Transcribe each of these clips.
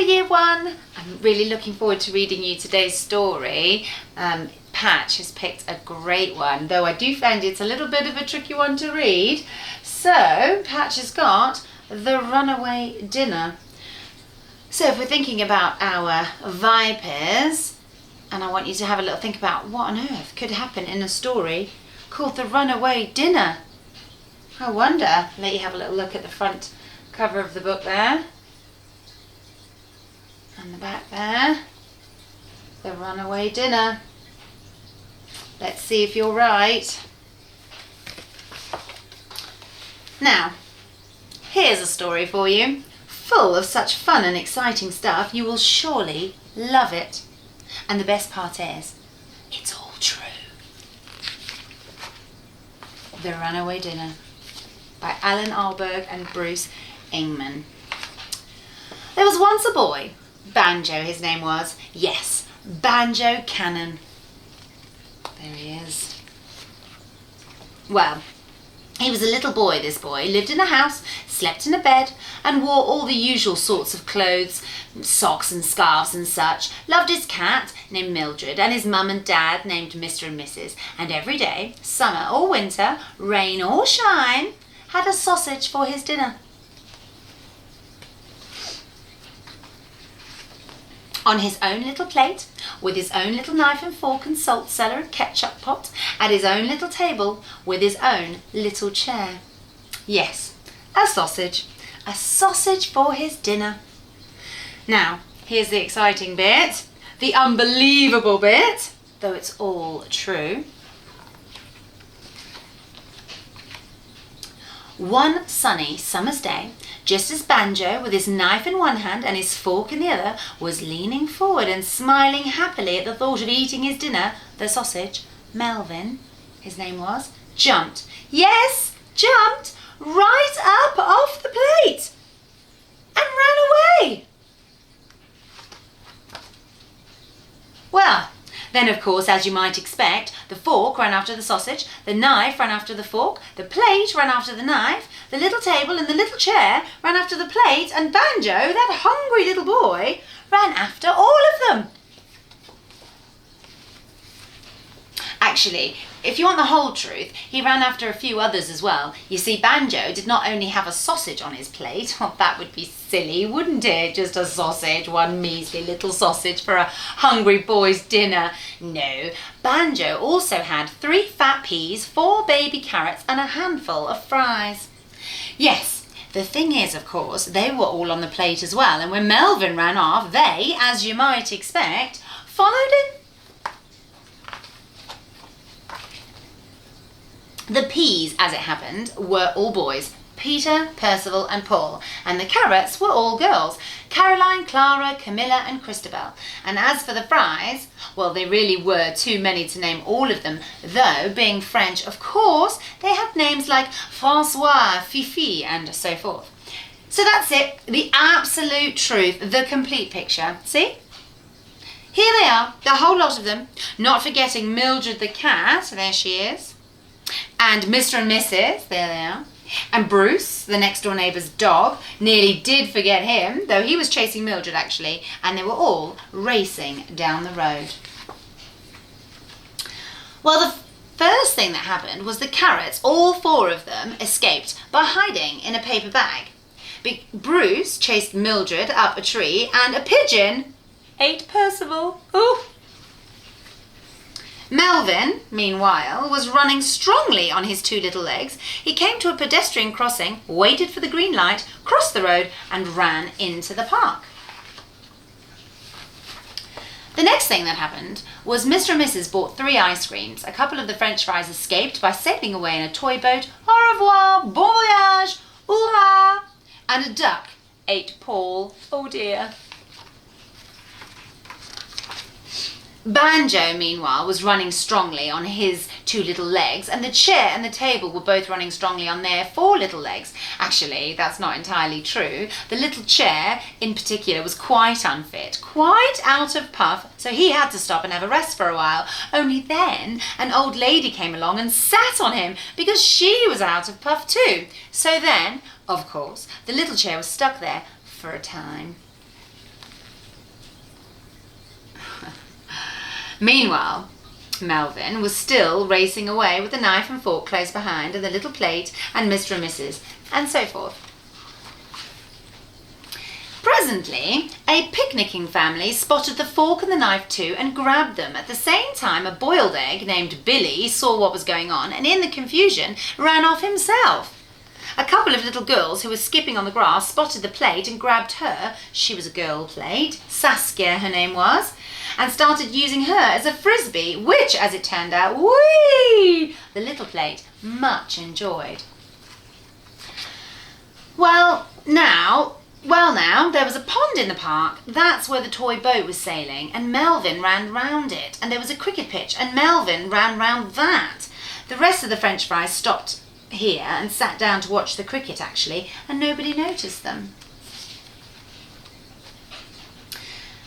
Year 1. I'm really looking forward to reading you today's story. Patch has picked a great one, though I do find it's a little bit of a tricky one to read. So, Patch has got The Runaway Dinner. So if we're thinking about our vipers, and I want you to have a little think about what on earth could happen in a story called The Runaway Dinner. I wonder. Let you have a little look at the front cover of the book there. And the back there. The Runaway Dinner. Let's see if you're right. Now, here's a story for you. Full of such fun and exciting stuff, you will surely love it. And the best part is, it's all true. The Runaway Dinner by Alan Alberg and Bruce Ingman. There was once a boy, Banjo his name was. Yes, Banjo Cannon. There he is. Well, he was a little boy, this boy, lived in a house, slept in a bed, and wore all the usual sorts of clothes, socks and scarves and such, loved his cat, named Mildred, and his mum and dad, named Mr. and Mrs., and every day, summer or winter, rain or shine, had a sausage for his dinner. On his own little plate, with his own little knife and fork and salt cellar and ketchup pot, at his own little table, with his own little chair. Yes, a sausage for his dinner. Now, here's the exciting bit, the unbelievable bit, though it's all true. One sunny summer's day, just as Banjo, with his knife in one hand and his fork in the other, was leaning forward and smiling happily at the thought of eating his dinner, the sausage, Melvin, his name was, jumped. Yes, jumped right up off the plate and ran away. Well, then of course, as you might expect, the fork ran after the sausage, the knife ran after the fork, the plate ran after the knife, the little table and the little chair ran after the plate, and Banjo, that hungry little boy, ran after all of them. Actually, if you want the whole truth, he ran after a few others as well. You see, Banjo did not only have a sausage on his plate, well, that would be silly, wouldn't it? Just a sausage, one measly little sausage for a hungry boy's dinner. No, Banjo also had 3 fat peas, 4 baby carrots and a handful of fries. Yes, the thing is, of course, they were all on the plate as well, and when Melvin ran off, they, as you might expect, followed him. The peas, as it happened, were all boys, Peter, Percival and Paul, and the carrots were all girls, Caroline, Clara, Camilla and Christabel. And as for the fries, well, they really were too many to name all of them, though, being French, of course, they had names like François, Fifi and so forth. So that's it, the absolute truth, the complete picture. See? Here they are, the whole lot of them, not forgetting Mildred the cat, there she is, and Mr. and Mrs., there they are, and Bruce, the next door neighbour's dog, nearly did forget him, though he was chasing Mildred actually, and they were all racing down the road. Well, the first thing that happened was the carrots, all 4 of them, escaped by hiding in a paper bag. Bruce chased Mildred up a tree, and a pigeon ate Percival. Ooh! Melvin, meanwhile, was running strongly on his 2 little legs. He came to a pedestrian crossing, waited for the green light, crossed the road and ran into the park. The next thing that happened was Mr. and Mrs. bought 3 ice creams. A couple of the French fries escaped by sailing away in a toy boat. Au revoir, bon voyage, hurrah! And a duck ate Paul. Oh dear. Banjo, meanwhile, was running strongly on his 2 little legs, and the chair and the table were both running strongly on their 4 little legs. Actually, that's not entirely true. The little chair, in particular, was quite unfit, quite out of puff, so he had to stop and have a rest for a while. Only then an old lady came along and sat on him, because she was out of puff too. So then, of course, the little chair was stuck there for a time. Meanwhile, Melvin was still racing away with the knife and fork close behind, and the little plate, and Mr. and Mrs., and so forth. Presently, a picnicking family spotted the fork and the knife too and grabbed them. At the same time, a boiled egg named Billy saw what was going on and in the confusion ran off himself. A couple of little girls who were skipping on the grass spotted the plate and grabbed her. She was a girl plate, Saskia her name was, and started using her as a frisbee, which, as it turned out, whee, the little plate much enjoyed. Well now, there was a pond in the park. That's where the toy boat was sailing, and Melvin ran round it. And there was a cricket pitch, and Melvin ran round that. The rest of the French fries stopped here and sat down to watch the cricket, actually, and nobody noticed them.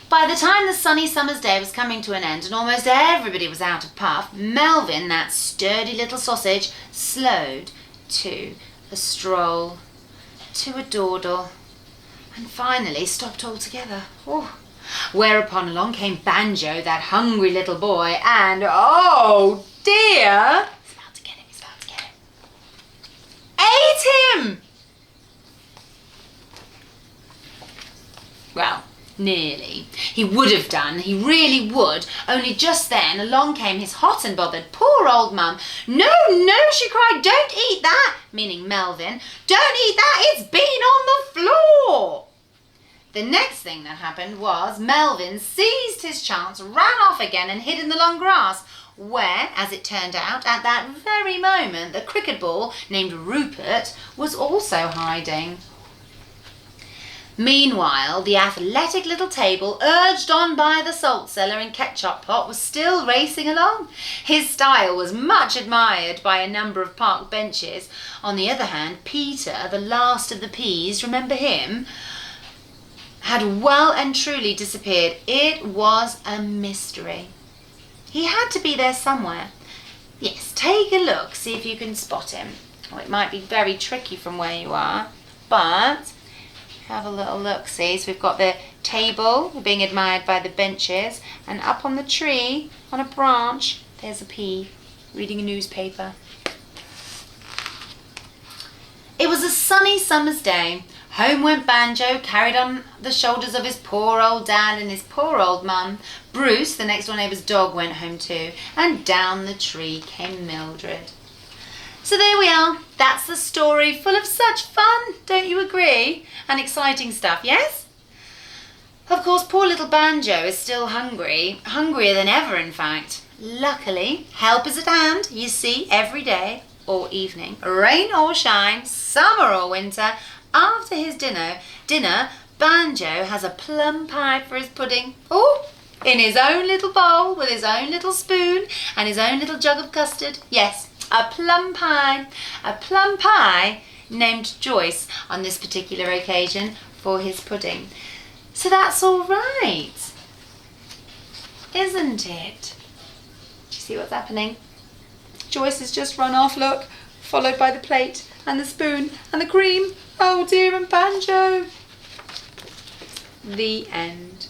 By the time the sunny summer's day was coming to an end and almost everybody was out of puff, Melvin, that sturdy little sausage, slowed to a stroll, to a dawdle, and finally stopped altogether. Oh. Whereupon along came Banjo, that hungry little boy, and oh dear, he's about to get him, ate him! Well, nearly. He would have done, he really would, only just then along came his hot and bothered poor old mum. No, she cried, don't eat that, meaning Melvin. Don't eat that, it's been on the floor. The next thing that happened was Melvin seized his chance, ran off again and hid in the long grass, where, as it turned out, at that very moment, the cricket ball, named Rupert, was also hiding. Meanwhile, the athletic little table, urged on by the salt cellar and ketchup pot, was still racing along. His style was much admired by a number of park benches. On the other hand, Peter, the last of the peas, remember him, had well and truly disappeared. It was a mystery. He had to be there somewhere. Yes, take a look, see if you can spot him. Oh, it might be very tricky from where you are, but have a little look, see. So we've got the table being admired by the benches, and up on the tree, on a branch, there's a pea reading a newspaper. It was a sunny summer's day. Home went Banjo, carried on the shoulders of his poor old dad and his poor old mum. Bruce, the next door neighbour's dog, went home too. And down the tree came Mildred. So there we are. That's the story, full of such fun, don't you agree? And exciting stuff, yes? Of course, poor little Banjo is still hungry, hungrier than ever, in fact. Luckily, help is at hand, you see, every day or evening, rain or shine, summer or winter. After his dinner, Banjo has a plum pie for his pudding. Oh, in his own little bowl with his own little spoon and his own little jug of custard. Yes, a plum pie named Joyce on this particular occasion for his pudding. So that's all right, isn't it? Do you see what's happening? Joyce has just run off, look, followed by the plate and the spoon and the cream. Oh dear, and Banjo. The end.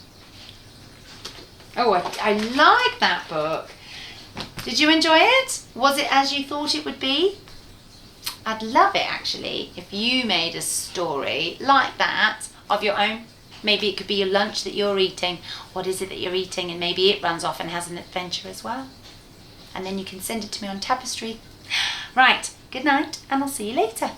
Oh, I like that book. Did you enjoy it? Was it as you thought it would be? I'd love it, actually, if you made a story like that of your own. Maybe it could be your lunch that you're eating. What is it that you're eating? And maybe it runs off and has an adventure as well. And then you can send it to me on Tapestry. Right, good night, and I'll see you later.